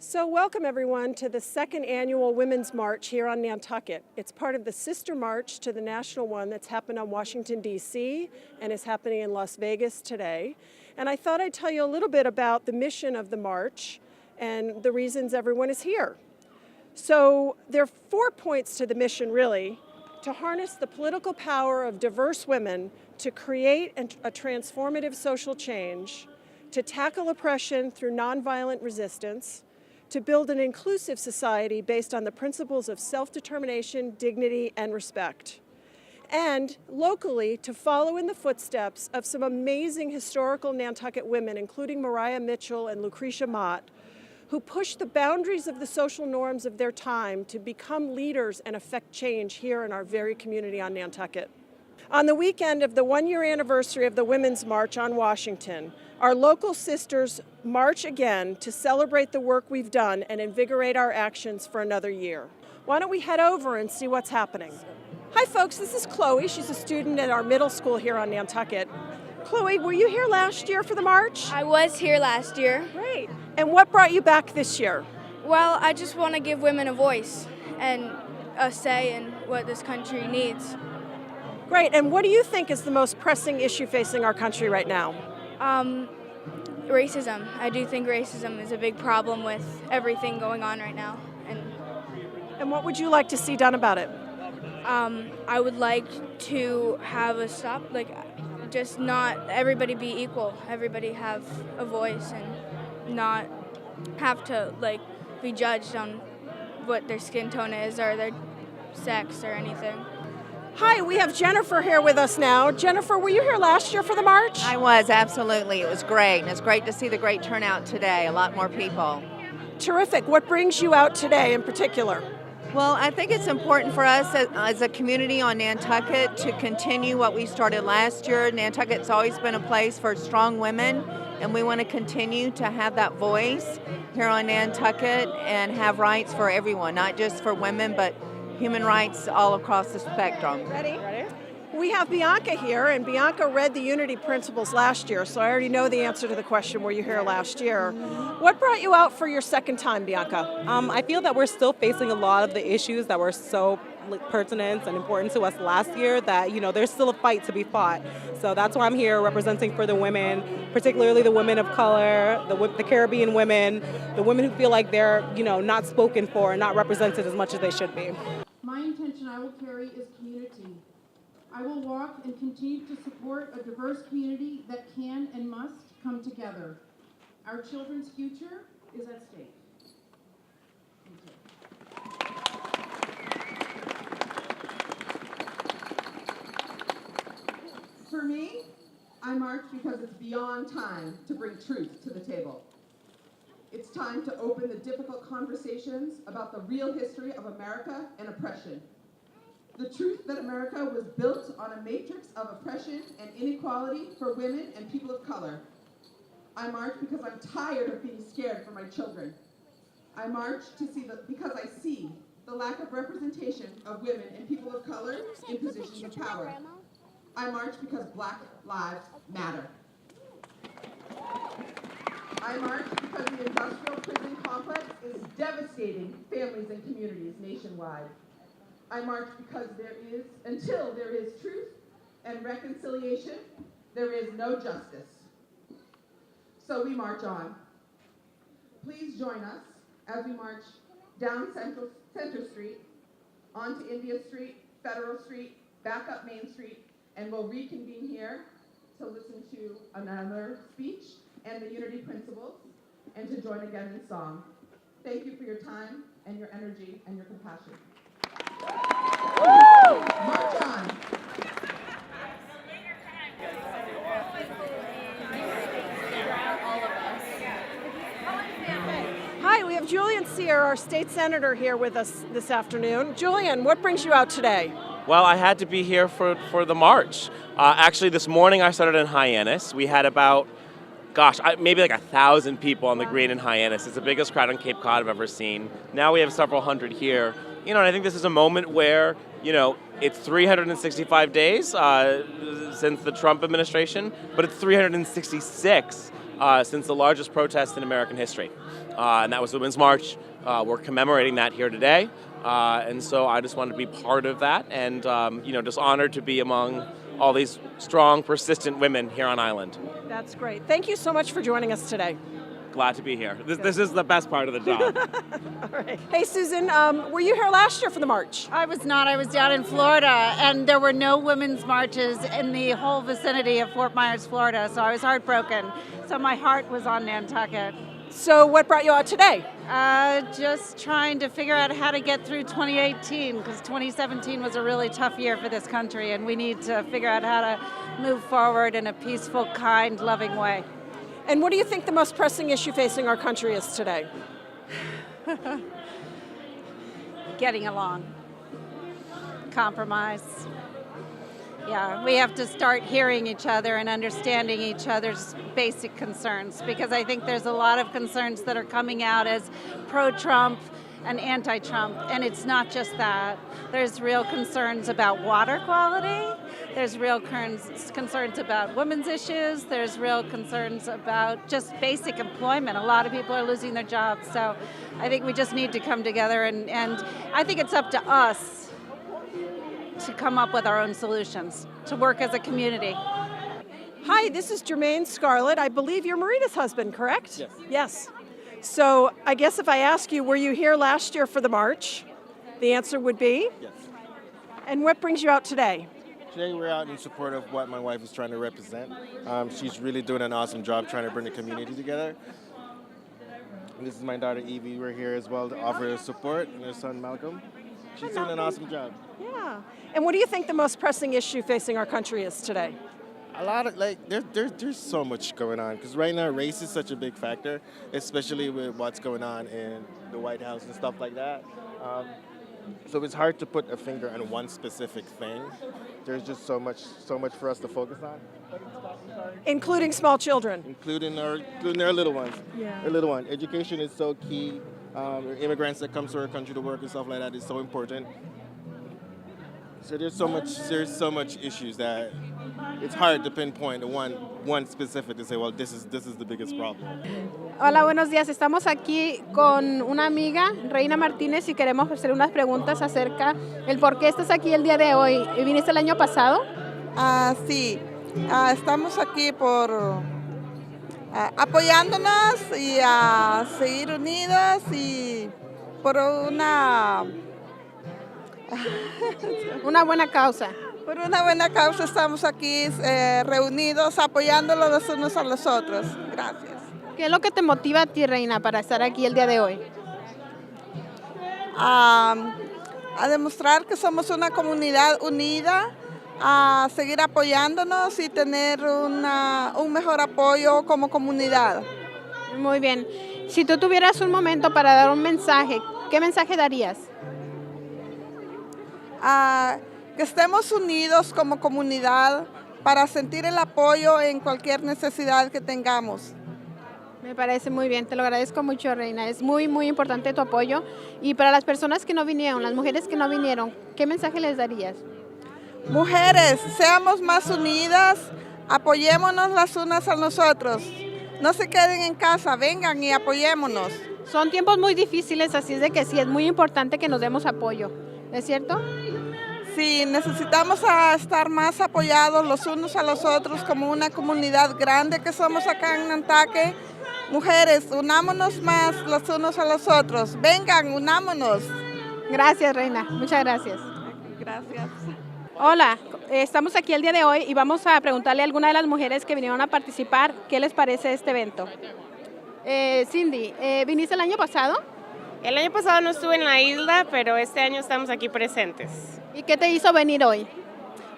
So welcome everyone to the second annual Women's March here on Nantucket. It's part of the sister march to the national one that's happened on Washington, D.C. and is happening in Las Vegas today. And I thought I'd tell you a little bit about the mission of the march and the reasons everyone is here. So there are 4 points to the mission really: to harness the political power of diverse women to create a transformative social change, to tackle oppression through nonviolent resistance, to build an inclusive society based on the principles of self-determination, dignity, and respect. And locally, to follow in the footsteps of some amazing historical Nantucket women, including Maria Mitchell and Lucretia Mott, who pushed the boundaries of the social norms of their time to become leaders and affect change here in our very community on Nantucket. On the weekend of the 1-year anniversary of the Women's March on Washington, our local sisters march again to celebrate the work we've done and invigorate our actions for another year. Why don't we head over and see what's happening? Hi folks, this is Chloe. She's a student at our middle school here on Nantucket. Chloe, were you here last year for the march? I was here last year. Great. And what brought you back this year? Well, I just want to give women a voice and a say in what this country needs. Great. And what do you think is the most pressing issue facing our country right now? Racism. I do think racism is a big problem with everything going on right now. And what would you like to see done about it? I would like to have a stop, just not everybody be equal. Everybody have a voice and not have to be judged on what their skin tone is or their sex or anything. Hi, we have Jennifer here with us now. Jennifer, were you here last year for the march? I was, absolutely. It was great. And it's great to see the great turnout today. A lot more people. Terrific. What brings you out today in particular? Well, I think it's important for us as a community on Nantucket to continue what we started last year. Nantucket's always been a place for strong women, and we want to continue to have that voice here on Nantucket and have rights for everyone, not just for women, but human rights all across the spectrum. Ready? We have Bianca here, and Bianca read the Unity Principles last year, so I already know the answer to the question, were you here last year? What brought you out for your second time, Bianca? I feel that we're still facing a lot of the issues that were so pertinent and important to us last year that, there's still a fight to be fought. So that's why I'm here representing for the women, particularly the women of color, the Caribbean women, the women who feel like they're, not spoken for and not represented as much as they should be. My intention I will carry is community. I will walk and continue to support a diverse community that can and must come together. Our children's future is at stake. For me, I march because it's beyond time to bring truth to the table. It's time to open the difficult conversations about the real history of America and oppression. The truth that America was built on a matrix of oppression and inequality for women and people of color. I march because I'm tired of being scared for my children. I march because I see the lack of representation of women and people of color in positions of power. I march because Black lives matter. I march because the industrial prison complex is devastating families and communities nationwide. I march because until there is truth and reconciliation, there is no justice. So we march on. Please join us as we march down Center Street, onto India Street, Federal Street, back up Main Street, and we'll reconvene here to listen to another speech and the Unity Principles, and to join again in song. Thank you for your time and your energy and your compassion. March on. Hi, we have Julian Cyr, our state senator, here with us this afternoon. Julian, what brings you out today? Well, I had to be here for the march. Actually, this morning I started in Hyannis. We had about, maybe 1,000 people on the green in Hyannis. It's the biggest crowd on Cape Cod I've ever seen. Now we have several hundred here. And I think this is a moment where, it's 365 days since the Trump administration, but it's 366 since the largest protest in American history, and that was the Women's March. We're commemorating that here today, and so I just wanted to be part of that, and just honored to be among all these strong, persistent women here on island. That's great. Thank you so much for joining us today. Glad to be here. This is the best part of the job. All right. Hey, Susan, were you here last year for the march? I was not. I was down in Florida, and there were no women's marches in the whole vicinity of Fort Myers, Florida, so I was heartbroken. So my heart was on Nantucket. So what brought you out today? Just trying to figure out how to get through 2018, because 2017 was a really tough year for this country, and we need to figure out how to move forward in a peaceful, kind, loving way. And what do you think the most pressing issue facing our country is today? Getting along. Compromise. Yeah, we have to start hearing each other and understanding each other's basic concerns, because I think there's a lot of concerns that are coming out as pro-Trump and anti-Trump, and it's not just that. There's real concerns about water quality, there's real concerns about women's issues, there's real concerns about just basic employment. A lot of people are losing their jobs, so I think we just need to come together, and I think it's up to us to come up with our own solutions, to work as a community. Hi, this is Jermaine Scarlett. I believe you're Marita's husband, correct? Yes. Yes. So I guess if I ask you, were you here last year for the march? The answer would be? Yes. And what brings you out today? Today we're out in support of what my wife is trying to represent. She's really doing an awesome job trying to bring the community together. And this is my daughter Evie. We're here as well to offer her support, and her son Malcolm. She's doing an awesome job. Yeah. And what do you think the most pressing issue facing our country is today? A lot of there's so much going on, because right now race is such a big factor, especially with what's going on in the White House and stuff like that. So it's hard to put a finger on one specific thing. There's just so much for us to focus on. Including small children. Including our little ones. Yeah. Our little one. Education is so key. Immigrants that come to our country to work and stuff like that is so important. So there's so much issues that it's hard to pinpoint one specific to say, well, this is the biggest problem. Hola, buenos días. Estamos aquí con una amiga, Reina Martínez, y queremos hacer unas preguntas acerca del por qué estás aquí el día de hoy. ¿Viniste el año pasado? Sí, estamos aquí por apoyándonos y a seguir unidas y por Una buena causa. por una buena causa estamos aquí reunidos apoyándonos los unos a los otros. Gracias. ¿Qué es lo que te motiva a ti, Reina, para estar aquí el día de hoy? A demostrar que somos una comunidad unida, a seguir apoyándonos y tener un mejor apoyo como comunidad. Muy bien. Si tú tuvieras un momento para dar un mensaje, ¿qué mensaje darías? Que estemos unidos como comunidad para sentir el apoyo en cualquier necesidad que tengamos. Me parece muy bien, te lo agradezco mucho, Reina. Es muy, muy importante tu apoyo. Y para las personas que no vinieron, las mujeres que no vinieron, ¿qué mensaje les darías? Mujeres, seamos más unidas, apoyémonos las unas a nosotros. No se queden en casa, vengan y apoyémonos. Son tiempos muy difíciles, así es de que sí, es muy importante que nos demos apoyo. ¿Es cierto? Sí, necesitamos estar más apoyados los unos a los otros como una comunidad grande que somos acá en Nantucket. Mujeres, unámonos más los unos a los otros. Vengan, unámonos. Gracias, Reina. Muchas gracias. Gracias. Hola, estamos aquí el día de hoy y vamos a preguntarle a alguna de las mujeres que vinieron a participar qué les parece este evento. Cindy, ¿viniste el año pasado? El año pasado no estuve en la isla, pero este año estamos aquí presentes. ¿Y qué te hizo venir hoy?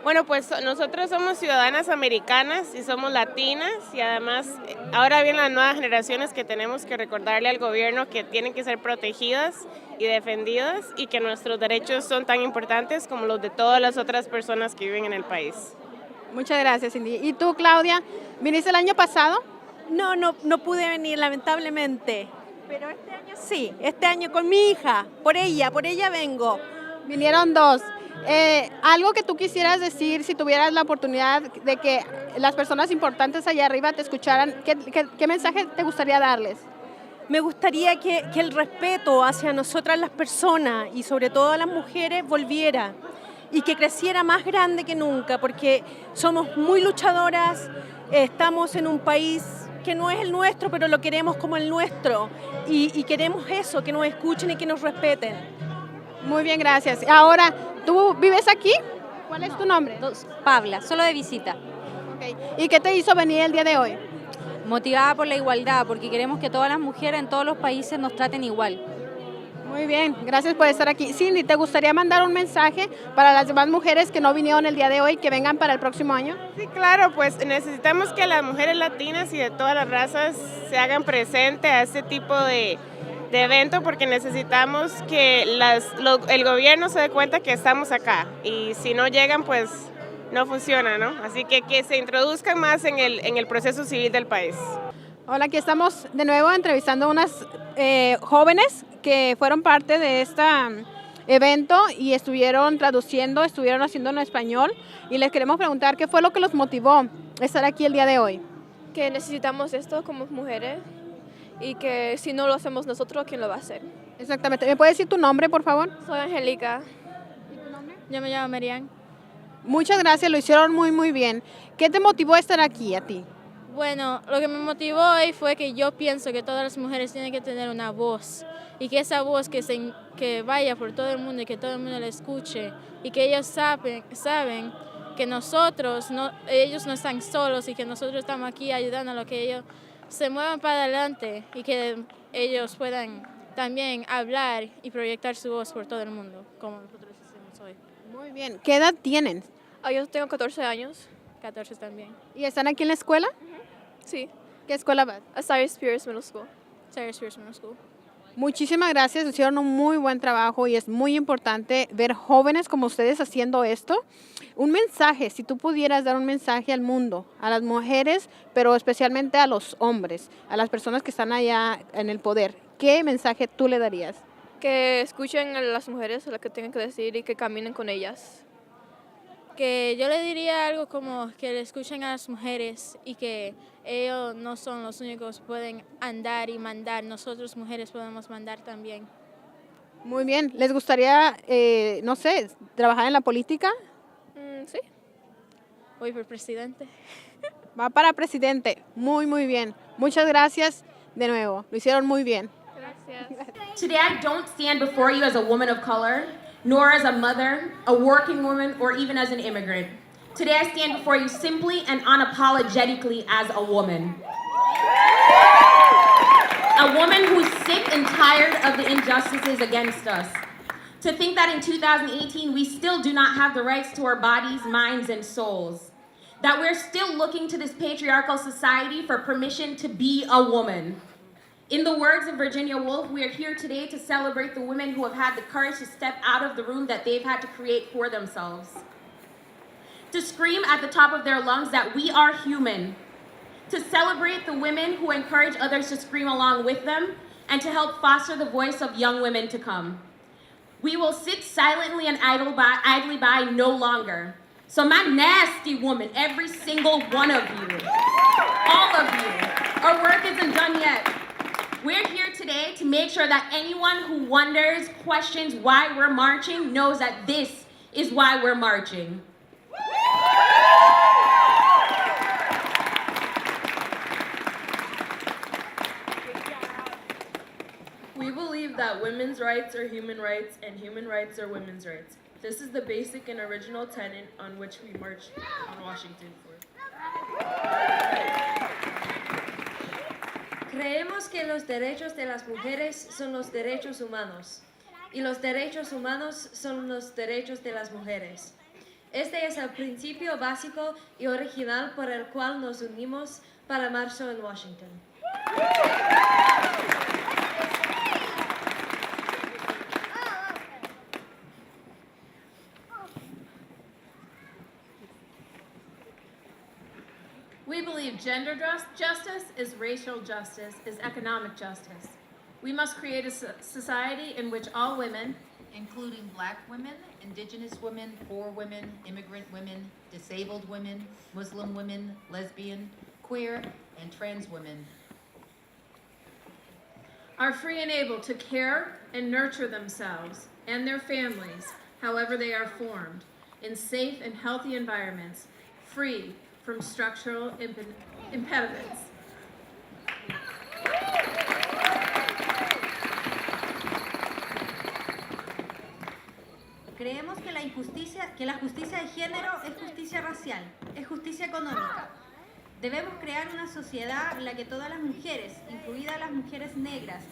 Bueno, pues nosotros somos ciudadanas americanas y somos latinas, y además ahora vienen las nuevas generaciones que tenemos que recordarle al gobierno que tienen que ser protegidas y defendidas, y que nuestros derechos son tan importantes como los de todas las otras personas que viven en el país. Muchas gracias, Cindy. ¿Y tú, Claudia, viniste el año pasado? No pude venir, lamentablemente. Pero este año sí, este año con mi hija, por ella vengo. Vinieron dos. Algo que tú quisieras decir si tuvieras la oportunidad de que las personas importantes allá arriba te escucharan, ¿qué mensaje te gustaría darles? Me gustaría que el respeto hacia nosotras las personas y sobre todo a las mujeres volviera y que creciera más grande que nunca, porque somos muy luchadoras, estamos en un país que no es el nuestro, pero lo queremos como el nuestro y queremos eso, que nos escuchen y que nos respeten. Muy bien, gracias. Ahora, ¿tú vives aquí? ¿Cuál es tu nombre? Pabla, solo de visita. Okay. ¿Y qué te hizo venir el día de hoy? Motivada por la igualdad, porque queremos que todas las mujeres en todos los países nos traten igual. Muy bien, gracias por estar aquí. Cindy, ¿te gustaría mandar un mensaje para las demás mujeres que no vinieron el día de hoy, que vengan para el próximo año? Sí, claro, pues necesitamos que las mujeres latinas y de todas las razas se hagan presentes a este tipo de evento porque necesitamos que el gobierno se dé cuenta que estamos acá y si no llegan pues no funciona, ¿no? Así que se introduzcan más en el proceso civil del país. Hola, aquí estamos de nuevo entrevistando a unas jóvenes que fueron parte de este evento y estuvieron traduciendo, estuvieron haciendo en español y les queremos preguntar qué fue lo que los motivó a estar aquí el día de hoy. Que necesitamos esto como mujeres y que si no lo hacemos nosotros, ¿quién lo va a hacer? Exactamente. ¿Me puedes decir tu nombre, por favor? Soy Angélica. ¿Y tu nombre? Yo me llamo Marian. Muchas gracias, lo hicieron muy, muy bien. ¿Qué te motivó a estar aquí a ti? Bueno, lo que me motivó hoy fue que yo pienso que todas las mujeres tienen que tener una voz y que esa voz que vaya por todo el mundo y que todo el mundo la escuche y que ellos saben que ellos no están solos y que nosotros estamos aquí ayudando a lo que ellos se muevan para adelante y que ellos puedan también hablar y proyectar su voz por todo el mundo, como nosotros hacemos hoy. Muy bien. ¿Qué edad tienen? Yo tengo 14 años. 14 también. ¿Y están aquí en la escuela? Sí. ¿Qué escuela vas? A Cyrus Pierce Middle School. Cyrus Pierce Middle School. Muchísimas gracias, hicieron un muy buen trabajo y es muy importante ver jóvenes como ustedes haciendo esto. Un mensaje, si tú pudieras dar un mensaje al mundo, a las mujeres, pero especialmente a los hombres, a las personas que están allá en el poder, ¿qué mensaje tú le darías? Que escuchen a las mujeres lo que tienen que decir y que caminen con ellas. Que yo le diría algo como que le escuchen a las mujeres y que ellos no son los únicos que pueden andar y mandar. Nosotros mujeres podemos mandar también. Muy bien. ¿Les gustaría, no sé, trabajar en la política? Sí. Voy por presidente. Va para presidente. Muy, muy bien. Muchas gracias de nuevo. Lo hicieron muy bien. Gracias. Today I don't stand before you as a woman of color, nor as a mother, a working woman, or even as an immigrant. Today I stand before you simply and unapologetically as a woman. A woman who's sick and tired of the injustices against us. To think that in 2018 we still do not have the rights to our bodies, minds, and souls. That we're still looking to this patriarchal society for permission to be a woman. In the words of Virginia Woolf, we are here today to celebrate the women who have had the courage to step out of the room that they've had to create for themselves. To scream at the top of their lungs that we are human. To celebrate the women who encourage others to scream along with them, and to help foster the voice of young women to come. We will sit silently and idly by no longer. So my nasty woman, every single one of you, all of you, our work isn't done yet. We're here today to make sure that anyone who wonders, questions why we're marching, knows that this is why we're marching. We believe that women's rights are human rights and human rights are women's rights. This is the basic and original tenet on which we marched on Washington for. Creemos que los derechos de las mujeres son los derechos humanos y los derechos humanos son los derechos de las mujeres. Este es el principio básico y original por el cual nos unimos para marzo en Washington. We believe gender justice is racial justice, is economic justice. We must create a society in which all women, including Black women, Indigenous women, poor women, immigrant women, disabled women, Muslim women, lesbian, queer, and trans women. Are free and able to care and nurture themselves and their families, however they are formed, in safe and healthy environments, free from structural impediments. Creemos que la justicia de género es justicia racial, es justicia económica. Debemos crear una sociedad en la que todas las mujeres, incluidas las mujeres negras,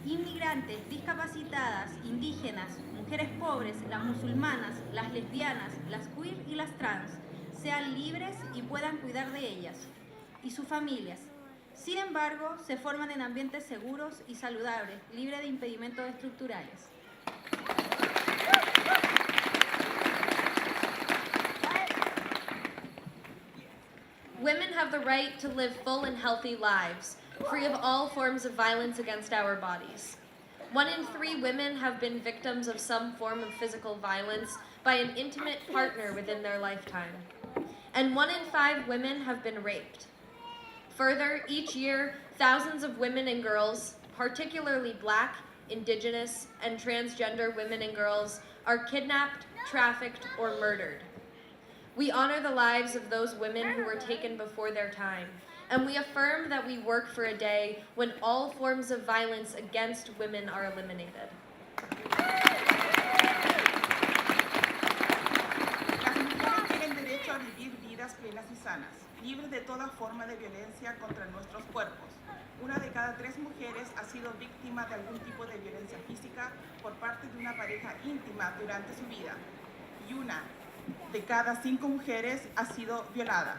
inmigrantes, discapacitadas, indígenas, mujeres pobres, las musulmanas, las lesbianas, las queer y las trans, sean libres y puedan cuidar de ellas y sus familias. Sin embargo, se forman en ambientes seguros y saludables, libres de impedimentos estructurales. Women have the right to live full and healthy lives, free of all forms of violence against our bodies. 1 in 3 women have been victims of some form of physical violence by an intimate partner within their lifetime. And 1 in 5 women have been raped. Further, each year, thousands of women and girls, particularly Black, Indigenous, and transgender women and girls, are kidnapped, trafficked, or murdered. We honor the lives of those women who were taken before their time, and we affirm that we work for a day when all forms of violence against women are eliminated. Las mujeres tienen derecho a vivir vidas plenas y sanas, libres de toda forma de violencia contra nuestros cuerpos. 1 de cada 3 mujeres ha sido víctima de algún tipo de violencia física por parte de una pareja íntima durante su vida, y 1 de cada 5 mujeres ha sido violada.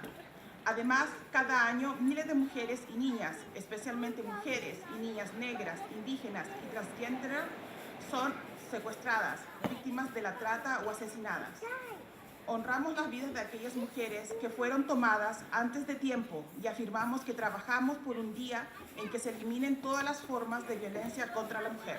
Además, cada año miles de mujeres y niñas, especialmente mujeres y niñas negras, indígenas y transgénero, son secuestradas, víctimas de la trata o asesinadas. Honramos las vidas de aquellas mujeres que fueron tomadas antes de tiempo y afirmamos que trabajamos por un día en que se eliminen todas las formas de violencia contra la mujer.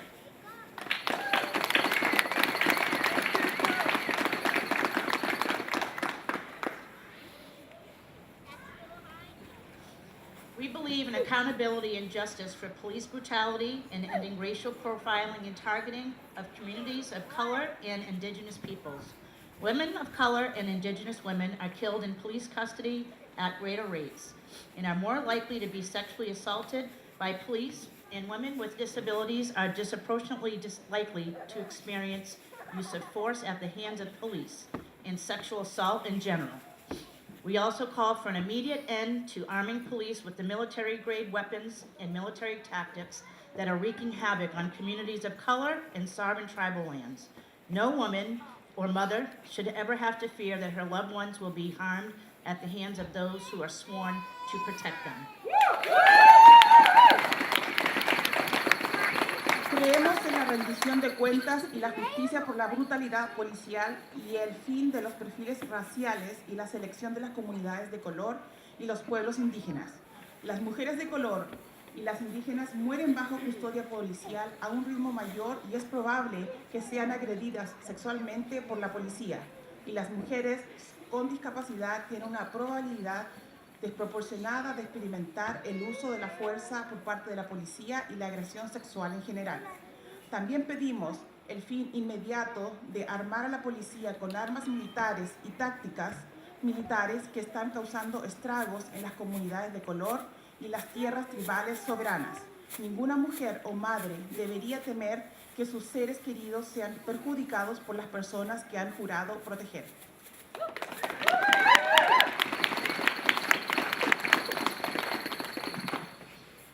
We believe in accountability and justice for police brutality and ending racial profiling and targeting of communities of color and Indigenous peoples. Women of color and Indigenous women are killed in police custody at greater rates and are more likely to be sexually assaulted by police, and women with disabilities are disproportionately likely to experience use of force at the hands of police and sexual assault in general. We also call for an immediate end to arming police with the military-grade weapons and military tactics that are wreaking havoc on communities of color and sovereign tribal lands. No woman or mother should ever have to fear that her loved ones will be harmed at the hands of those who are sworn to protect them. Creemos en la rendición de cuentas y la justicia por la brutalidad policial y el fin de los perfiles raciales y la selección de las comunidades de color y los pueblos indígenas. Las mujeres de color y las indígenas mueren bajo custodia policial a un ritmo mayor y es probable que sean agredidas sexualmente por la policía. Y las mujeres con discapacidad tienen una probabilidad desproporcionada de experimentar el uso de la fuerza por parte de la policía y la agresión sexual en general. También pedimos el fin inmediato de armar a la policía con armas militares y tácticas militares que están causando estragos en las comunidades de color y las tierras tribales soberanas. Ninguna mujer o madre debería temer que sus seres queridos sean perjudicados por las personas que han jurado proteger.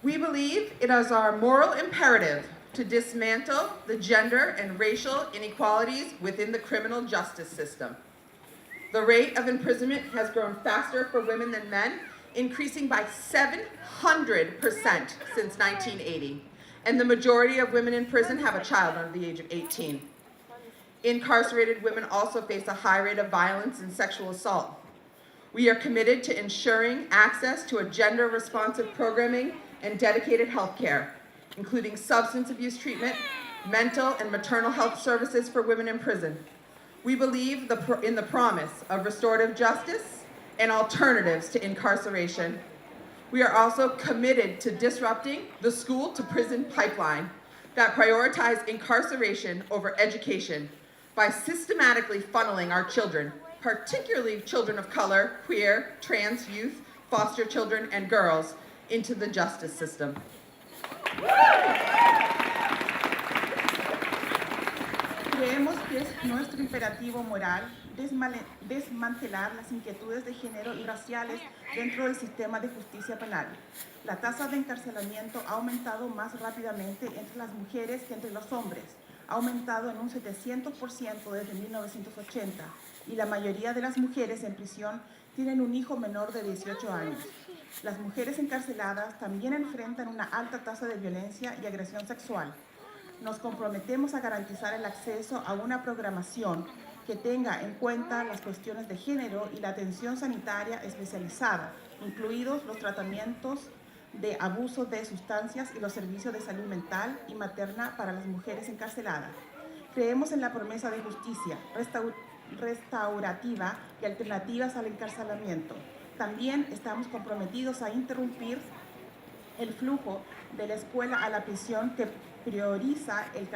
We believe it is our moral imperative to dismantle the gender and racial inequalities within the criminal justice system. The rate of imprisonment has grown faster for women than men, increasing by 700% since 1980. And the majority of women in prison have a child under the age of 18. Incarcerated women also face a high rate of violence and sexual assault. We are committed to ensuring access to a gender-responsive programming and dedicated health care, including substance abuse treatment, mental and maternal health services for women in prison. We believe in the promise of restorative justice and alternatives to incarceration. We are also committed to disrupting the school-to-prison pipeline that prioritizes incarceration over education by systematically funneling our children, particularly children of color, queer, trans youth, foster children, and girls, into the justice system. Creemos que es nuestro imperativo moral desmantelar las inquietudes de género y raciales dentro del sistema de justicia penal. La tasa de encarcelamiento ha aumentado más rápidamente entre las mujeres que entre los hombres. Ha aumentado en un 700% desde 1980 y la mayoría de las mujeres en prisión tienen un hijo menor de 18 años. Las mujeres encarceladas también enfrentan una alta tasa de violencia y agresión sexual. Nos comprometemos a garantizar el acceso a una programación que tenga en cuenta las cuestiones de género y la atención sanitaria especializada, incluidos los tratamientos de abuso de sustancias y los servicios de salud mental y materna para las mujeres encarceladas. Creemos en la promesa de justicia restaurativa y alternativas al encarcelamiento. También estamos comprometidos a interrumpir el flujo de la escuela a la prisión que prioriza el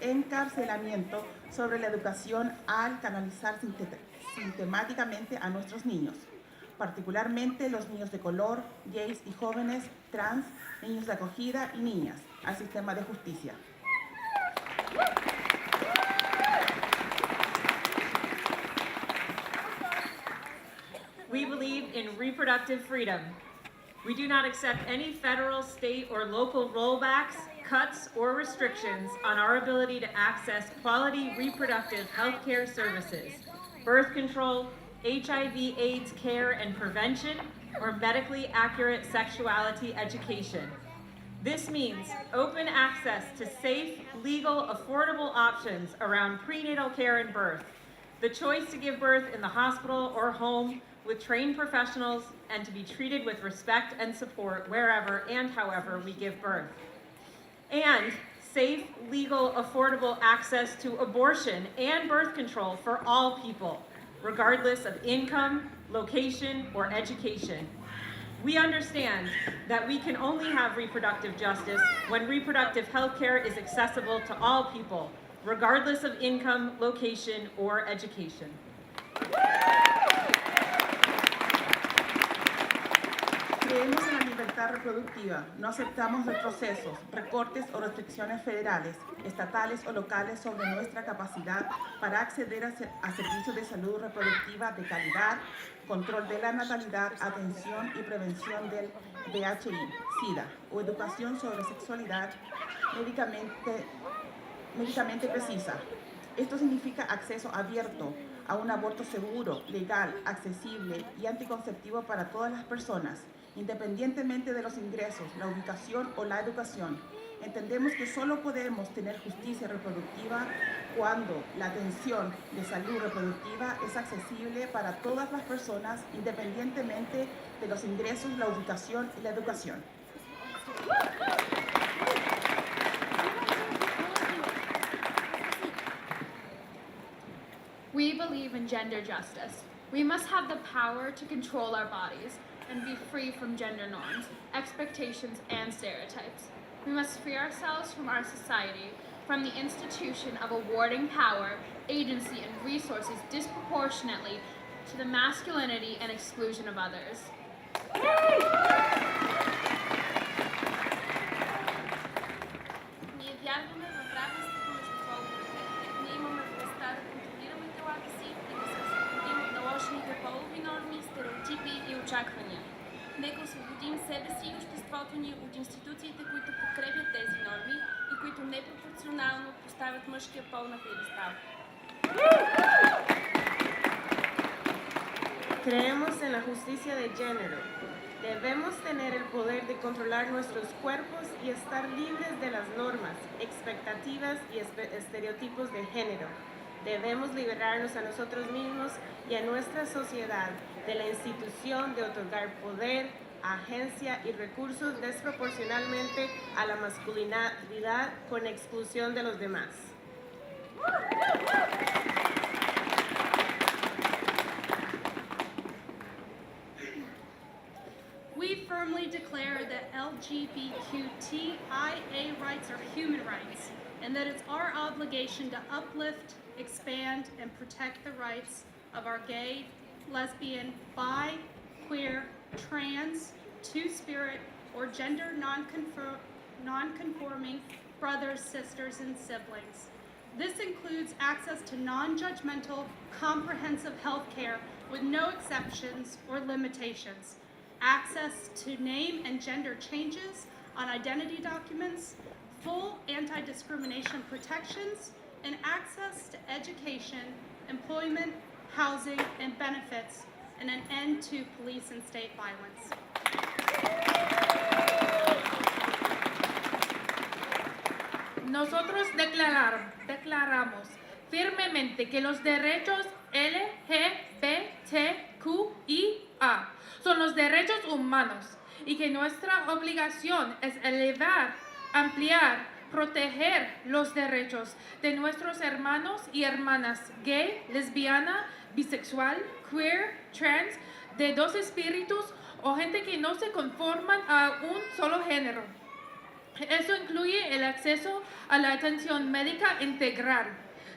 encarcelamiento sobre la educación al canalizar sistemáticamente a nuestros niños, particularmente los niños de color, gays y jóvenes, trans, niños de acogida y niñas, al sistema de justicia. We believe in reproductive freedom. We do not accept any federal, state, or local rollbacks, cuts, or restrictions on our ability to access quality reproductive health care services, birth control, HIV/AIDS care and prevention, or medically accurate sexuality education. This means open access to safe, legal, affordable options around prenatal care and birth, the choice to give birth in the hospital or home with trained professionals, and to be treated with respect and support wherever and however we give birth. And safe, legal, affordable access to abortion and birth control for all people, regardless of income, location, or education. We understand that we can only have reproductive justice when reproductive health care is accessible to all people, regardless of income, location, or education. Creemos en la libertad reproductiva. No aceptamos retrocesos, recortes o restricciones federales, estatales o locales sobre nuestra capacidad para acceder a servicios de salud reproductiva de calidad, control de la natalidad, atención y prevención del VIH, SIDA o educación sobre sexualidad médicamente precisa. Esto significa acceso abierto a un aborto seguro, legal, accesible y anticonceptivo para todas las personas, independientemente de los ingresos, la ubicación o la educación. Entendemos que solo podemos tener justicia reproductiva cuando la atención de salud reproductiva es accesible para todas las personas, independientemente de los ingresos, la ubicación y la educación. We believe in gender justice. We must have the power to control our bodies and be free from gender norms, expectations, and stereotypes. We must free ourselves from our society, from the institution of awarding power, agency, and resources disproportionately to the masculinity and exclusion of others. Нека освободим себе си и обществото ни от институциите, които подкрепят тези норми и които непропорционално поставят мъжкия пол на пиедестал. Creemos en la justicia de género. Debemos tener el poder de controlar nuestros cuerpos y estar libres de las normas, expectativas y estereotipos de género. Debemos liberarnos a nosotros mismos y a nuestra sociedad de la institución de otorgar poder, agencia y recursos desproporcionalmente a la masculinidad con exclusión de los demás. We firmly declare that LGBTQIA rights are human rights, and that it's our obligation to uplift, expand, and protect the rights of our gay, lesbian, bi, queer, trans, two-spirit, or gender non-conforming brothers, sisters, and siblings. This includes access to non-judgmental, comprehensive health care with no exceptions or limitations, access to name and gender changes on identity documents, full anti-discrimination protections, and access to education, employment, housing, and benefits, and an end to police and state violence. Nosotros declaramos firmemente que los derechos LGBTQIA son los derechos humanos y que nuestra obligación es elevar, ampliar, proteger los derechos de nuestros hermanos y hermanas gay, lesbiana, bisexual, queer, trans, de dos espíritus o gente que no se conforman a un solo género. Eso incluye el acceso a la atención médica integral,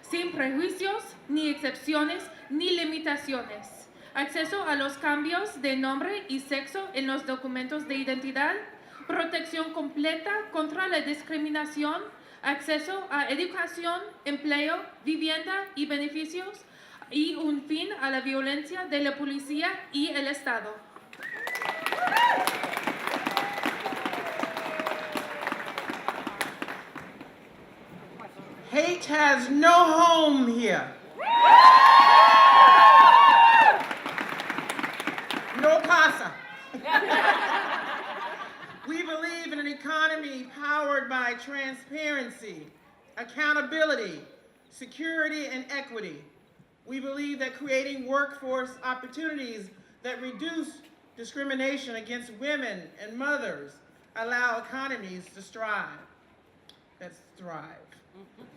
sin prejuicios, ni excepciones, ni limitaciones. Acceso a los cambios de nombre y sexo en los documentos de identidad, protección completa contra la discriminación, acceso a educación, empleo, vivienda y beneficios, y un fin a la violencia de la policía y el Estado. Hate has no home here. No casa. We believe in an economy powered by transparency, accountability, security, and equity. We believe that creating workforce opportunities that reduce discrimination against women and mothers allow economies to thrive.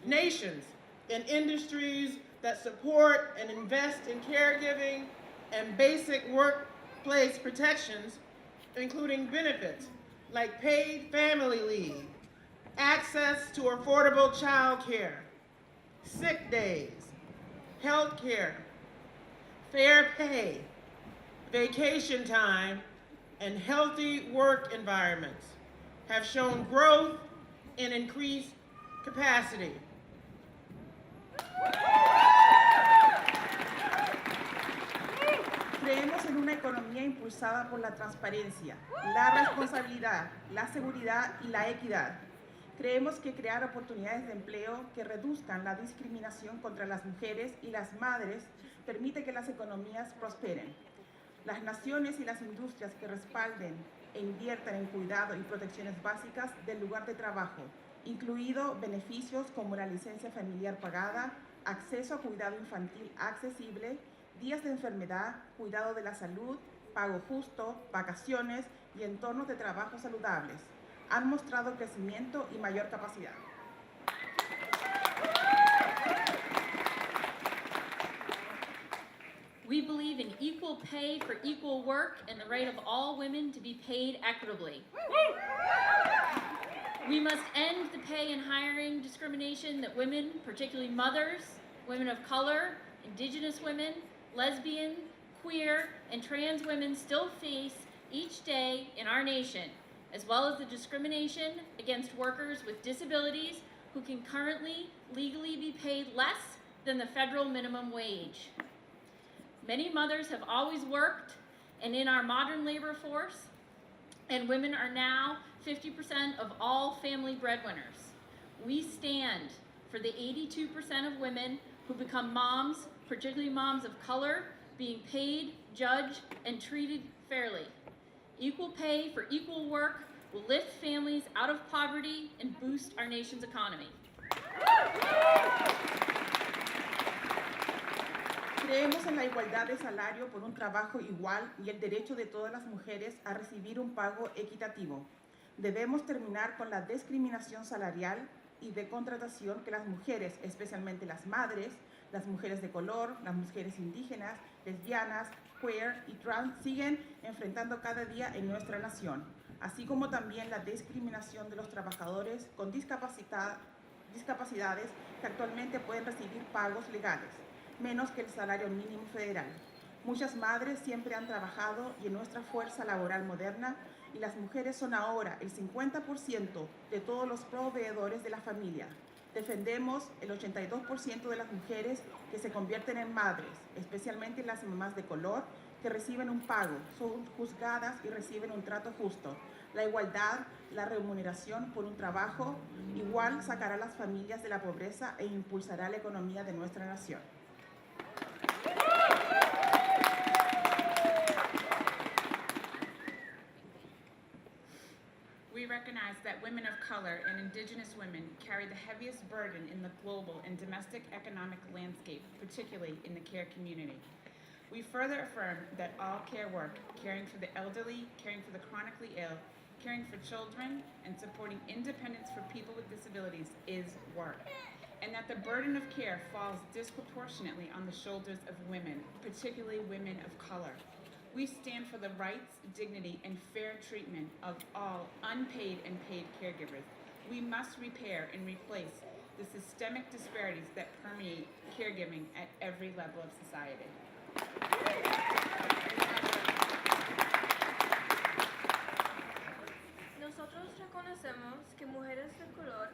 Nations and industries that support and invest in caregiving and basic workplace protections, including benefits like paid family leave, access to affordable child care, sick days, health care, fair pay, vacation time, and healthy work environments have shown growth and increased capacity. Creemos en una economía impulsada por la transparencia, la responsabilidad, la seguridad y la equidad. Creemos que crear oportunidades de empleo que reduzcan la discriminación contra las mujeres y las madres permite que las economías prosperen. Las naciones y las industrias que respalden e inviertan en cuidado y protecciones básicas del lugar de trabajo, incluido beneficios como la licencia familiar pagada, acceso a cuidado infantil accesible, días de enfermedad, cuidado de la salud, pago justo, vacaciones y entornos de trabajo saludables, han mostrado crecimiento y mayor capacidad. We believe in equal pay for equal work and the right of all women to be paid equitably. We must end the pay and hiring discrimination that women, particularly mothers, women of color, Indigenous women, lesbian, queer, and trans women still face each day in our nation, as well as the discrimination against workers with disabilities who can currently legally be paid less than the federal minimum wage. Many mothers have always worked and in our modern labor force, and women are now 50% of all family breadwinners. We stand for the 82% of women who become moms, particularly moms of color, being paid, judged, and treated fairly. Equal pay for equal work will lift families out of poverty and boost our nation's economy. Creemos en la igualdad de salario por un trabajo igual y el derecho de todas las mujeres a recibir un pago equitativo. Debemos terminar con la discriminación salarial y de contratación que las mujeres, especialmente las madres, las mujeres de color, las mujeres indígenas, lesbianas, queer y trans siguen enfrentando cada día en nuestra nación, así como también la discriminación de los trabajadores con discapacidades que actualmente pueden recibir pagos legales, menos que el salario mínimo federal. Muchas madres siempre han trabajado y en nuestra fuerza laboral moderna y las mujeres son ahora el 50% de todos los proveedores de la familia. Defendemos el 82% de las mujeres que se convierten en madres, especialmente las mamás de color que reciben un pago, son juzgadas y reciben un trato justo. La igualdad, la remuneración por un trabajo igual sacará a las familias de la pobreza e impulsará la economía de nuestra nación. We recognize that women of color and indigenous women carry the heaviest burden in the global and domestic economic landscape, particularly in the care community. We further affirm that all care work, caring for the elderly, caring for the chronically ill, caring for children, and supporting independence for people with disabilities is work, and that the burden of care falls disproportionately on the shoulders of women, particularly women of color. We stand for the rights, dignity, and fair treatment of all unpaid and paid caregivers. We must repair and replace the systemic disparities that permeate caregiving at every level of society. Nosotros reconocemos que mujeres de color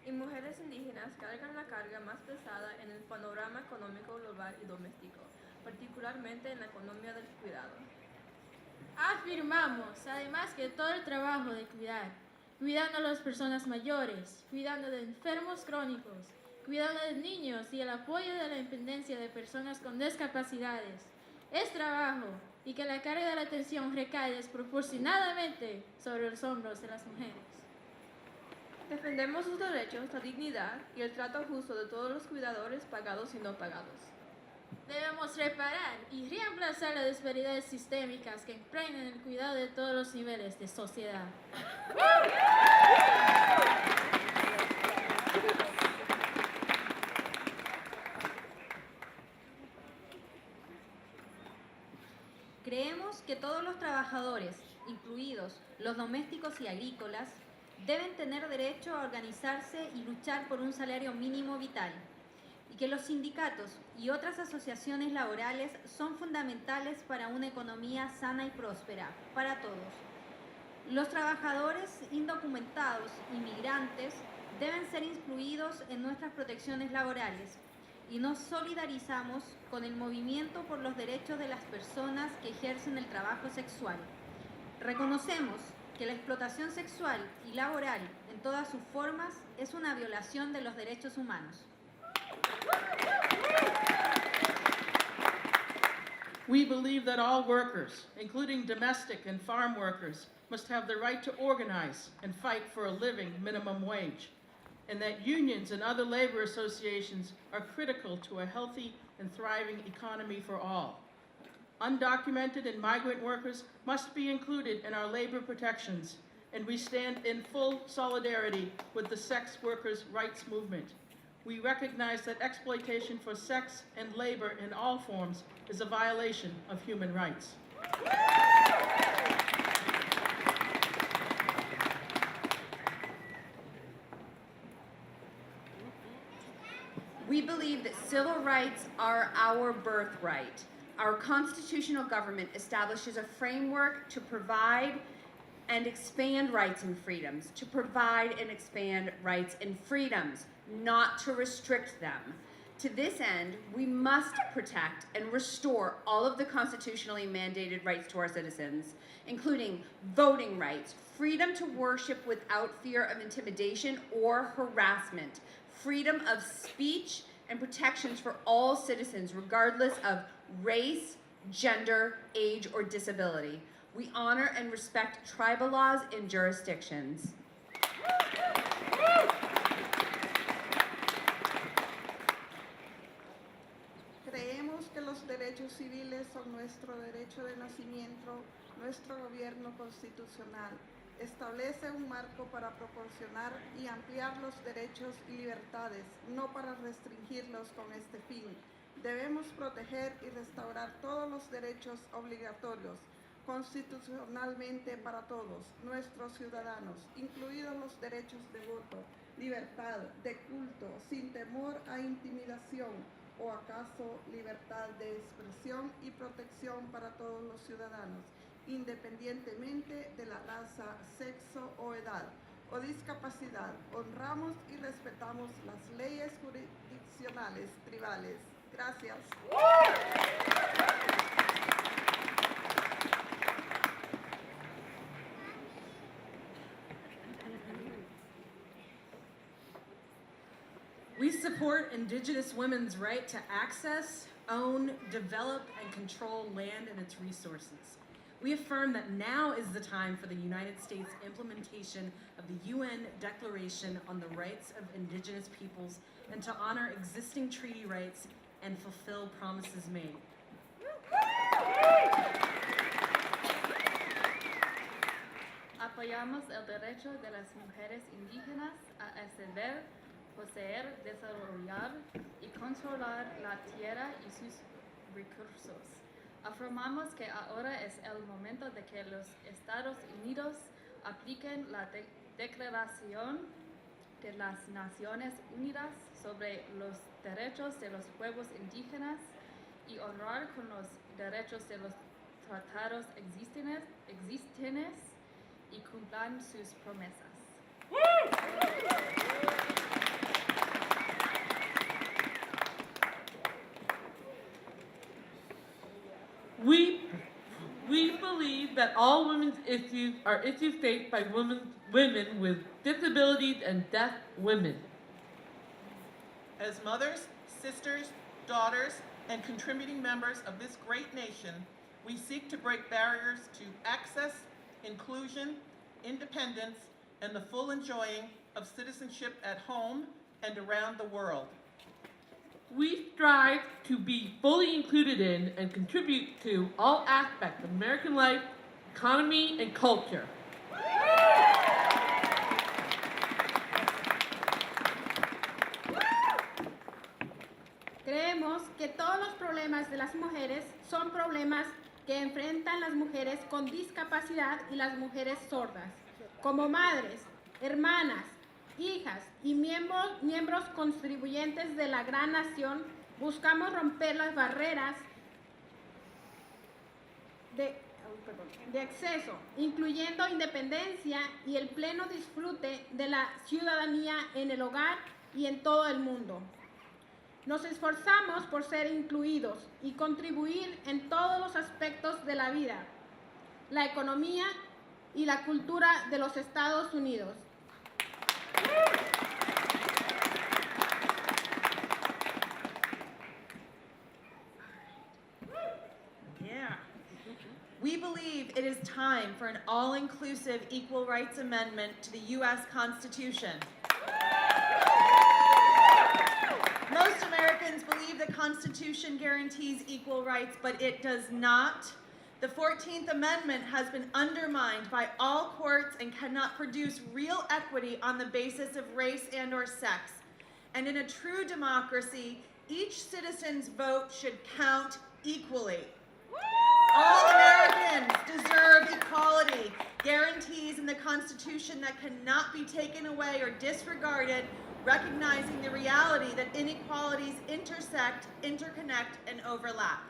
y mujeres indígenas cargan la carga más pesada en el panorama económico global y doméstico, particularmente en la economía del cuidado. Afirmamos, además, que todo el trabajo de cuidar, cuidando a las personas mayores, cuidando de enfermos crónicos, cuidando de niños y el apoyo de la independencia de personas con discapacidades, es trabajo y que la carga de la atención recae desproporcionadamente sobre los hombros de las mujeres. Defendemos los derechos, la dignidad y el trato justo de todos los cuidadores pagados y no pagados. Debemos reparar y reemplazar las disparidades sistémicas que impregnan el cuidado de todos los niveles de sociedad. Creemos que todos los trabajadores, incluidos los domésticos y agrícolas, deben tener derecho a organizarse y luchar por un salario mínimo vital, y que los sindicatos y otras asociaciones laborales son fundamentales para una economía sana y próspera para todos. Los trabajadores indocumentados y migrantes deben ser incluidos en nuestras protecciones laborales y nos solidarizamos con el movimiento por los derechos de las personas que ejercen el trabajo sexual. Reconocemos que la explotación sexual y laboral en todas sus formas es una violación de los derechos humanos. We believe that all workers, including domestic and farm workers, must have the right to organize and fight for a living minimum wage, and that unions and other labor associations are critical to a healthy and thriving economy for all. Undocumented and migrant workers must be included in our labor protections, and we stand in full solidarity with the sex workers' rights movement. We recognize that exploitation for sex and labor in all forms is a violation of human rights. We believe that civil rights are our birthright. Our constitutional government establishes a framework to provide and expand rights and freedoms, to provide and expand rights and freedoms, not to restrict them. To this end, we must protect and restore all of the constitutionally mandated rights to our citizens, including voting rights, freedom to worship without fear of intimidation or harassment, freedom of speech, and protections for all citizens, regardless of race, gender, age, or disability. We honor and respect tribal laws and jurisdictions. Creemos los derechos civiles son nuestro derecho de nacimiento, nuestro gobierno constitucional establece un marco para proporcionar y ampliar los derechos y libertades, no para restringirlos con este fin. Debemos proteger y restaurar todos los derechos obligatorios constitucionalmente para todos nuestros ciudadanos, incluidos los derechos de voto, libertad de culto, sin temor a intimidación o acaso libertad de expresión y protección para todos los ciudadanos, independientemente de la raza, sexo o edad o discapacidad. Honramos y respetamos las leyes jurisdiccionales tribales. Gracias. We support Indigenous women's right to access, own, develop, and control land and its resources. We affirm that now is the time for the United States implementation of the UN Declaration on the Rights of Indigenous Peoples and to honor existing treaty rights and fulfill promises made. Apoyamos el derecho de las mujeres indígenas a acceder, poseer, desarrollar y controlar la tierra y sus recursos. Afirmamos que ahora es el momento de que los Estados Unidos apliquen la Declaración de las Naciones Unidas sobre los derechos de los pueblos indígenas y honrar con los derechos de los tratados existentes y cumplan sus promesas. We believe that all women's issues are issues faced by women with disabilities and deaf women. As mothers, sisters, daughters, and contributing members of this great nation, we seek to break barriers to access, inclusion, independence, and the full enjoying of citizenship at home and around the world. We strive to be fully included in and contribute to all aspects of American life, economy, and culture. Creemos que todos los problemas de las mujeres son problemas que enfrentan las mujeres con discapacidad y las mujeres sordas. Como madres, hermanas, hijas y miembros contribuyentes de la gran nación, buscamos romper las barreras de acceso, incluyendo independencia y el pleno disfrute de la ciudadanía en el hogar y en todo el mundo. Nos esforzamos por ser incluidos y contribuir en todos los aspectos de la vida, la economía y la cultura de los Estados Unidos. Yeah. We believe it is time for an all-inclusive equal rights amendment to the U.S. Constitution. Most Americans believe the Constitution guarantees equal rights, but it does not. The 14th Amendment has been undermined by all courts and cannot produce real equity on the basis of race and/or sex. And in a true democracy, each citizen's vote should count equally. All Americans deserve equality, guarantees in the Constitution that cannot be taken away or disregarded, recognizing the reality that inequalities intersect, interconnect, and overlap.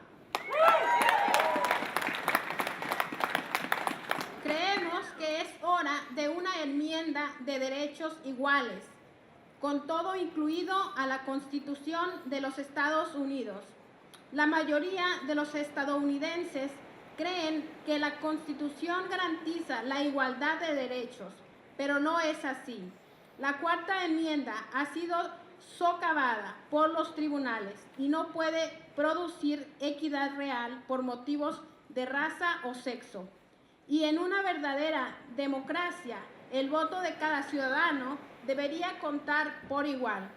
Creemos que es hora de una enmienda de derechos iguales, con todo incluido a la Constitución de los Estados Unidos. La mayoría de los estadounidenses creen que la Constitución garantiza la igualdad de derechos, pero no es así. La cuarta enmienda ha sido socavada por los tribunales y no puede producir equidad real por motivos de raza o sexo. Y en una verdadera democracia, el voto de cada ciudadano debería contar por igual.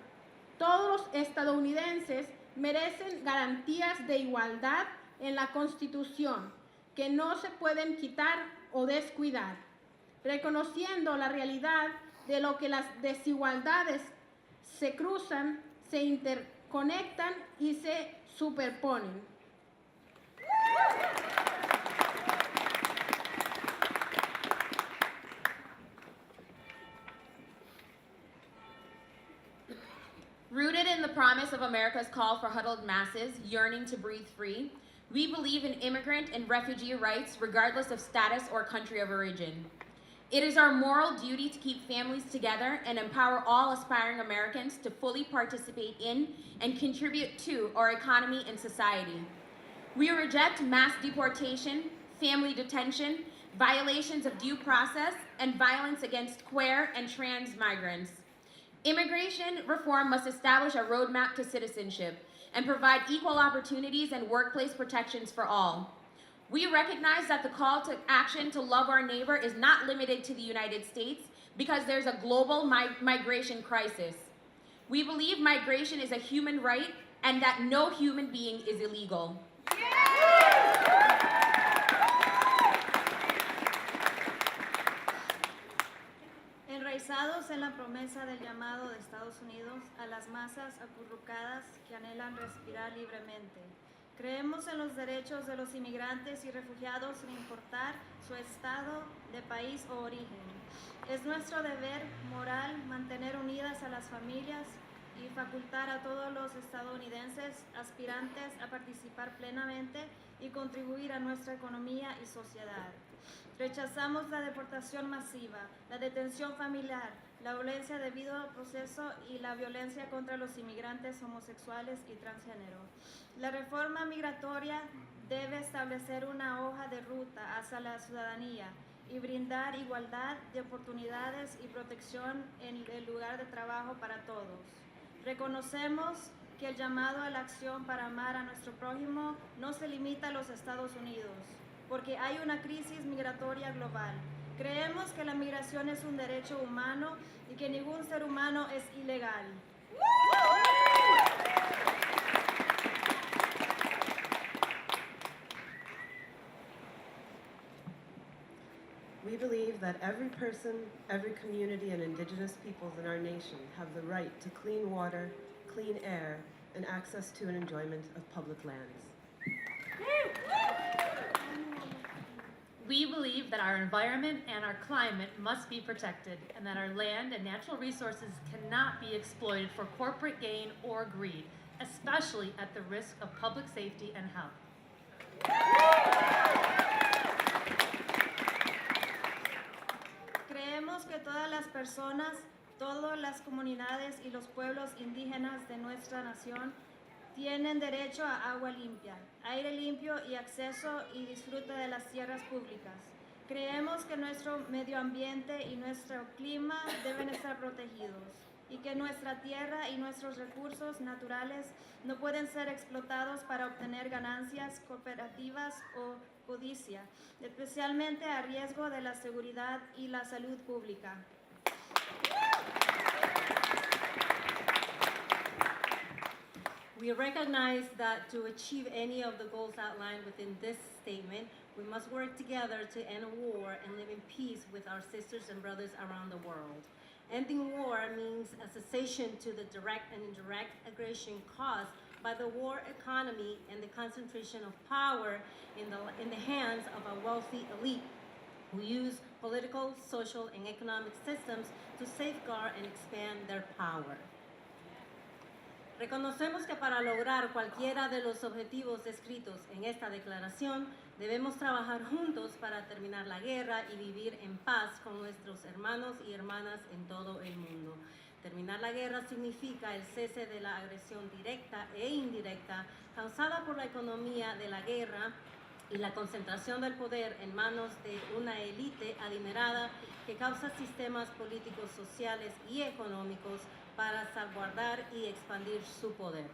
Todos los estadounidenses merecen garantías de igualdad en la Constitución que no se pueden quitar o descuidar, reconociendo la realidad de lo que las desigualdades se cruzan, se interconectan y se superponen. Rooted in the promise of America's call for huddled masses yearning to breathe free, we believe in immigrant and refugee rights regardless of status or country of origin. It is our moral duty to keep families together and empower all aspiring Americans to fully participate in and contribute to our economy and society. We reject mass deportation, family detention, violations of due process, and violence against queer and trans migrants. Immigration reform must establish a roadmap to citizenship and provide equal opportunities and workplace protections for all. We recognize that the call to action to love our neighbor is not limited to the United States because there's a global migration crisis. We believe migration is a human right and that no human being is illegal. Enraizados en la promesa del llamado de Estados Unidos a las masas acurrucadas que anhelan respirar libremente. Creemos en los derechos de los inmigrantes y refugiados sin importar su estado de país o origen. Es nuestro deber moral mantener unidas a las familias y facultar a todos los estadounidenses aspirantes a participar plenamente y contribuir a nuestra economía y sociedad. Rechazamos la deportación masiva, la detención familiar, la violencia debido al proceso y la violencia contra los inmigrantes homosexuales y transgénero. La reforma migratoria debe establecer una hoja de ruta hacia la ciudadanía y brindar igualdad de oportunidades y protección en el lugar de trabajo para todos. Reconocemos que el llamado a la acción para amar a nuestro prójimo no se limita a los Estados Unidos, porque hay una crisis migratoria global. Creemos que la migración es un derecho humano y que ningún ser humano es ilegal. We believe that every person, every community, and indigenous peoples in our nation have the right to clean water, clean air, and access to and enjoyment of public lands. We believe that our environment and our climate must be protected and that our land and natural resources cannot be exploited for corporate gain or greed, especially at the risk of public safety and health. Creemos que todas las personas, todas las comunidades y los pueblos indígenas de nuestra nación tienen derecho a agua limpia, aire limpio y acceso y disfrute de las tierras públicas. Creemos que nuestro medio ambiente y nuestro clima deben estar protegidos y que nuestra tierra y nuestros recursos naturales no pueden ser explotados para obtener ganancias corporativas o codicia, especialmente a riesgo de la seguridad y la salud pública. We recognize that to achieve any of the goals outlined within this statement, we must work together to end war and live in peace with our sisters and brothers around the world. Ending war means a cessation to the direct and indirect aggression caused by the war economy and the concentration of power in the hands of a wealthy elite who use political, social, and economic systems to safeguard and expand their power. Reconocemos que para lograr cualquiera de los objetivos descritos en esta declaración, debemos trabajar juntos para terminar la guerra y vivir en paz con nuestros hermanos y hermanas en todo el mundo. Terminar la guerra significa el cese de la agresión directa e indirecta causada por la economía de la guerra y la concentración del poder en manos de una élite adinerada que causa sistemas políticos, sociales y económicos para salvaguardar y expandir su poder.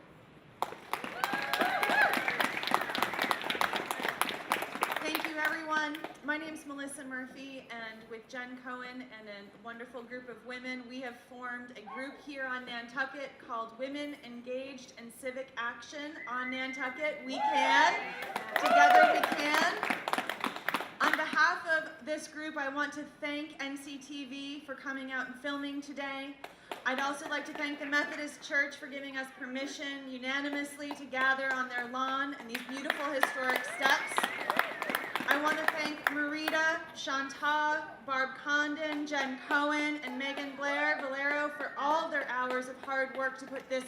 Thank you, everyone. My name is Melissa Murphy, and with Jen Cohen and a wonderful group of women, we have formed a group here on Nantucket called Women Engaged in Civic Action on Nantucket. We can. Together we can. On behalf of this group, I want to thank NCTV for coming out and filming today. I'd also like to thank the Methodist Church for giving us permission unanimously to gather on their lawn and these beautiful historic steps. I want to thank Marita, Chantal, Barb Condon, Jen Cohen, and Megan Valero for all their hours of hard work to put this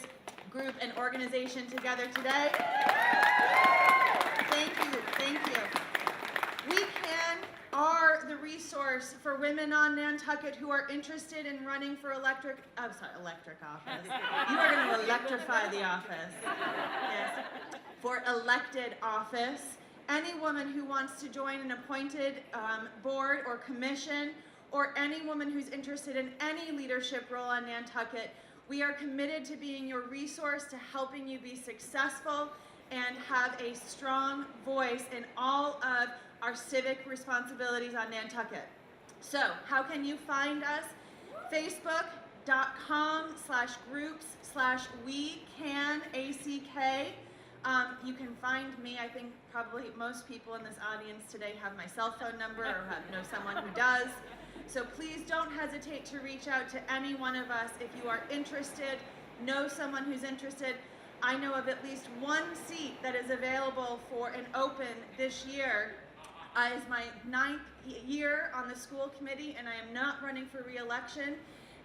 group and organization together today. Thank you, thank you. We are the resource for women on Nantucket who are interested in running for electric office. You are going to electrify the office. Yes. For elected office. Any woman who wants to join an appointed board or commission, or any woman who's interested in any leadership role on Nantucket, we are committed to being your resource, to helping you be successful and have a strong voice in all of our civic responsibilities on Nantucket. So, how can you find us? Facebook.com/groups/WeCanACK. You can find me. I think probably most people in this audience today have my cell phone number or know someone who does. So please don't hesitate to reach out to any one of us if you are interested, know someone who's interested. I know of at least one seat that is available for an open this year. It's my 9th year on the school committee, and I am not running for re-election.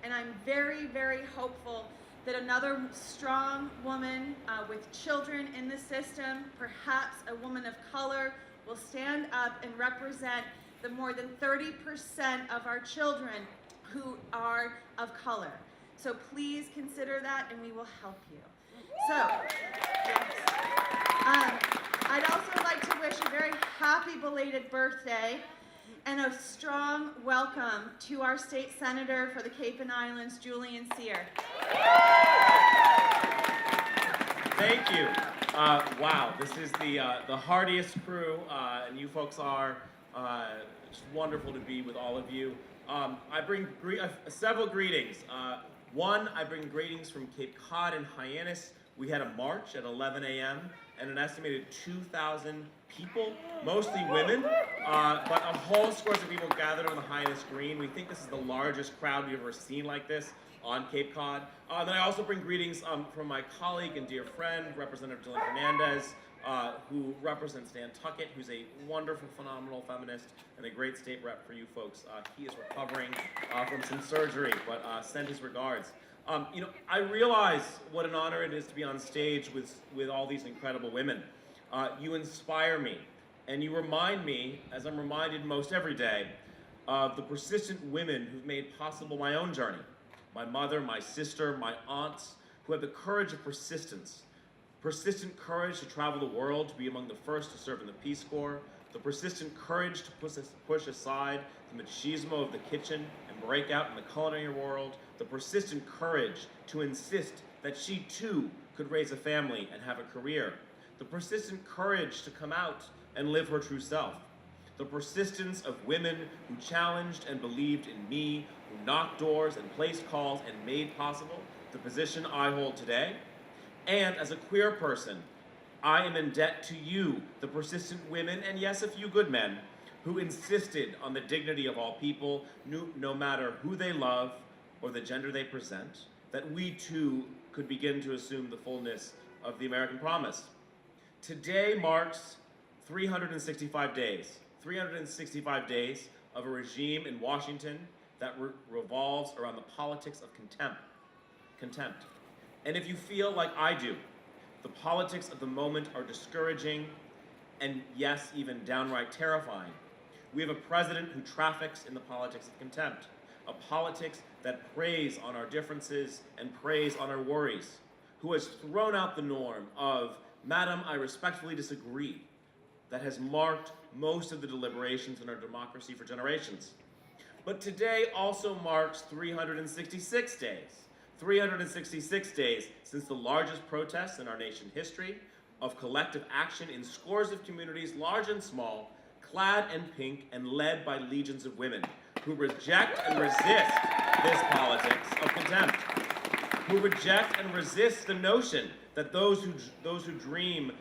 And I'm very, very hopeful that another strong woman with children in the system, perhaps a woman of color, will stand up and represent the more than 30% of our children who are of color. So please consider that, and we will help you. So, yes. I'd also like to wish a very happy belated birthday and a strong welcome to our state senator for the Cape and Islands, Julian Cyr. Thank you. Wow, this is the hardiest crew, and you folks are just wonderful to be with all of you. I bring several greetings. One, I bring greetings from Cape Cod and Hyannis. We had a march at 11 a.m. and an estimated 2,000 people, mostly women, but a whole scores of people gathered on the Hyannis Green. We think this is the largest crowd we've ever seen like this on Cape Cod. Then I also bring greetings from my colleague and dear friend, Representative Dylan Hernandez, who represents Nantucket, who's a wonderful, phenomenal feminist and a great state rep for you folks. He is recovering from some surgery, but send his regards. I realize what an honor it is to be on stage with all these incredible women. You inspire me, and you remind me, as I'm reminded most every day, of the persistent women who've made possible my own journey. My mother, my sister, my aunts, who had the courage of persistence. Persistent courage to travel the world, to be among the first to serve in the Peace Corps. The persistent courage to push aside the machismo of the kitchen and break out in the culinary world. The persistent courage to insist that she too could raise a family and have a career. The persistent courage to come out and live her true self. The persistence of women who challenged and believed in me, who knocked doors and placed calls and made possible the position I hold today. And as a queer person, I am in debt to you, the persistent women, and yes, a few good men, who insisted on the dignity of all people, no matter who they love or the gender they present, that we too could begin to assume the fullness of the American promise. Today marks 365 days. 365 days of a regime in Washington that revolves around the politics of contempt. And if you feel like I do, the politics of the moment are discouraging and, yes, even downright terrifying. We have a president who traffics in the politics of contempt, a politics that preys on our differences and preys on our worries, who has thrown out the norm of, "Madam, I respectfully disagree," that has marked most of the deliberations in our democracy for generations. But today also marks 366 days. 366 days since the largest protests in our nation's history of collective action in scores of communities, large and small, clad in pink and led by legions of women, who reject and resist this politics of contempt, who reject and resist the notion that those who dream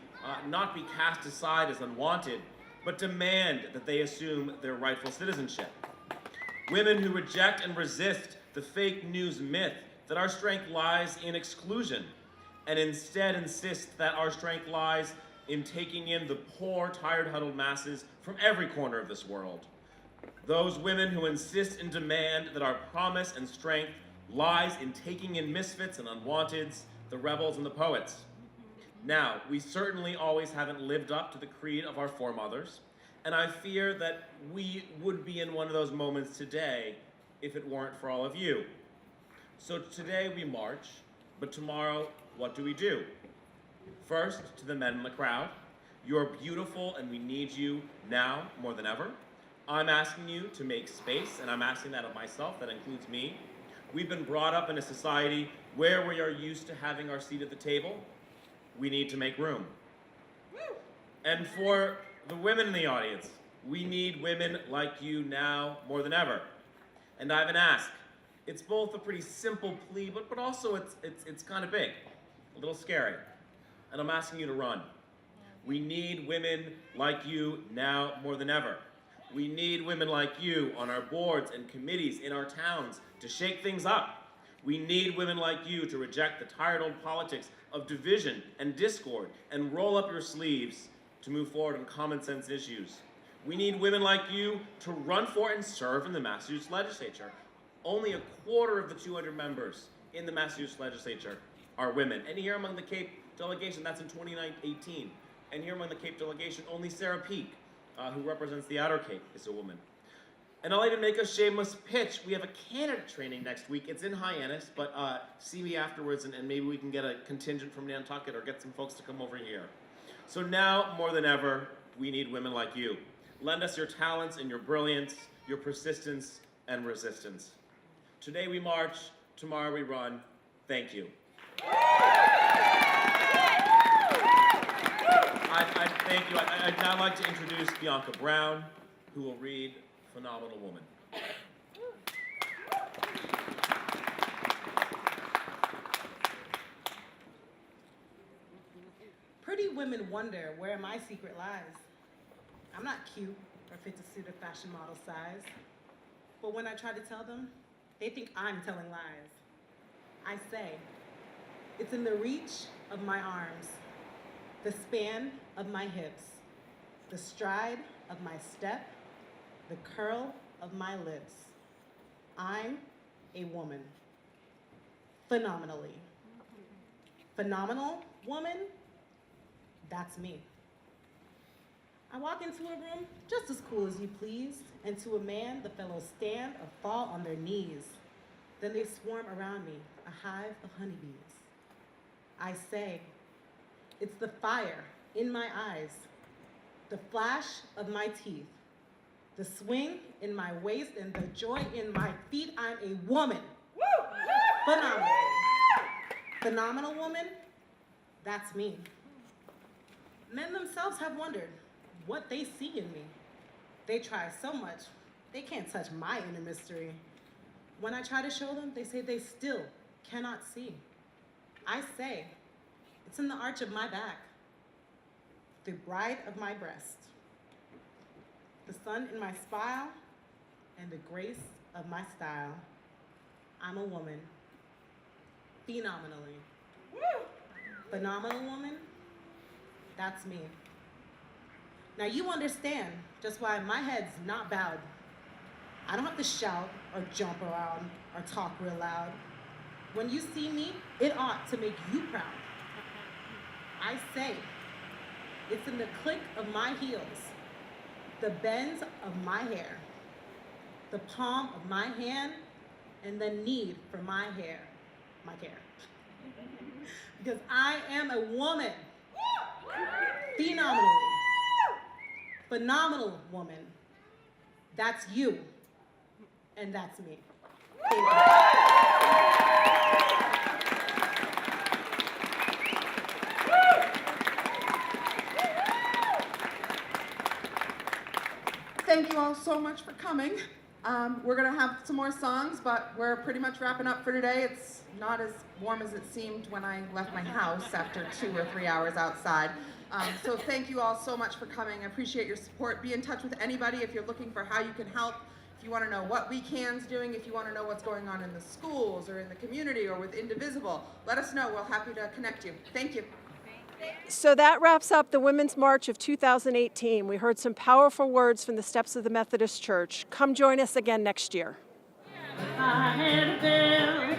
not be cast aside as unwanted, but demand that they assume their rightful citizenship. Women who reject and resist the fake news myth that our strength lies in exclusion, and instead insist that our strength lies in taking in the poor, tired, huddled masses from every corner of this world. Those women who insist and demand that our promise and strength lies in taking in misfits and unwanteds, the rebels and the poets. Now, we certainly always haven't lived up to the creed of our foremothers, and I fear that we would be in one of those moments today if it weren't for all of you. So today we march, but tomorrow, what do we do? First, to the men in the crowd, you're beautiful and we need you now more than ever. I'm asking you to make space, and I'm asking that of myself, that includes me. We've been brought up in a society where we are used to having our seat at the table. We need to make room. And for the women in the audience, we need women like you now more than ever. And I have an ask. It's both a pretty simple plea, but also it's kind of big, a little scary. And I'm asking you to run. We need women like you now more than ever. We need women like you on our boards and committees in our towns to shake things up. We need women like you to reject the tired old politics of division and discord and roll up your sleeves to move forward on common sense issues. We need women like you to run for and serve in the Massachusetts legislature. Only a quarter of the 200 members in the Massachusetts legislature are women. And here among the Cape delegation, that's in 2018. And here among the Cape delegation, only Sarah Peak, who represents the Outer Cape, is a woman. And I'll even make a shameless pitch. We have a candidate training next week. It's in Hyannis, but see me afterwards, and maybe we can get a contingent from Nantucket or get some folks to come over here. So now, more than ever, we need women like you. Lend us your talents and your brilliance, your persistence and resistance. Today we march, tomorrow we run. Thank you. Thank you. I'd now like to introduce Bianca Brown, who will read Phenomenal Woman. Pretty women wonder where my secret lies. I'm not cute or fit to suit a fashion model size. But when I try to tell them, they think I'm telling lies. I say, it's in the reach of my arms, the span of my hips, the stride of my step, the curl of my lips. I'm a woman. Phenomenally. Phenomenal woman? That's me. I walk into a room just as cool as you please, and to a man, the fellows stand or fall on their knees. Then they swarm around me, a hive of honeybees. I say, it's the fire in my eyes, the flash of my teeth, the swing in my waist, and the joy in my feet. I'm a woman. Phenomenal. Phenomenal woman? That's me. Men themselves have wondered what they see in me. They try so much, they can't touch my inner mystery. When I try to show them, they say they still cannot see. I say, it's in the arch of my back, the bride of my breast, the sun in my spile, and the grace of my style. I'm a woman, phenomenally. Phenomenal woman, that's me. Now you understand just why my head's not bowed. I don't have to shout or jump around or talk real loud. When you see me, it ought to make you proud. I say, it's in the click of my heels, the bends of my hair, the palm of my hand, and the need for my hair, my care. Because I am a woman, phenomenally. Phenomenal woman. That's you, and that's me. Thank you. Thank you all so much for coming. We're gonna have some more songs, but we're pretty much wrapping up for today. It's not as warm as it seemed when I left my house after 2 or 3 hours outside. So thank you all so much for coming. I appreciate your support. Be in touch with anybody if you're looking for how you can help. If you want to know what We Can's doing, if you want to know what's going on in the schools or in the community or with Indivisible, let us know. We're happy to connect you. Thank you. So that wraps up the Women's March of 2018. We heard some powerful words from the steps of the Methodist Church. Come join us again next year. I had a bell,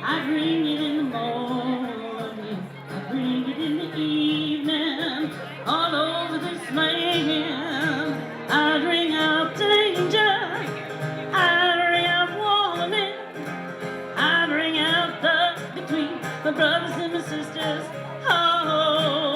I'd ring it in the morning, I'd ring it in the evening, all over this land. I'd ring out danger, I'd ring out warning, I'd ring out love between my brothers and my sisters. Oh,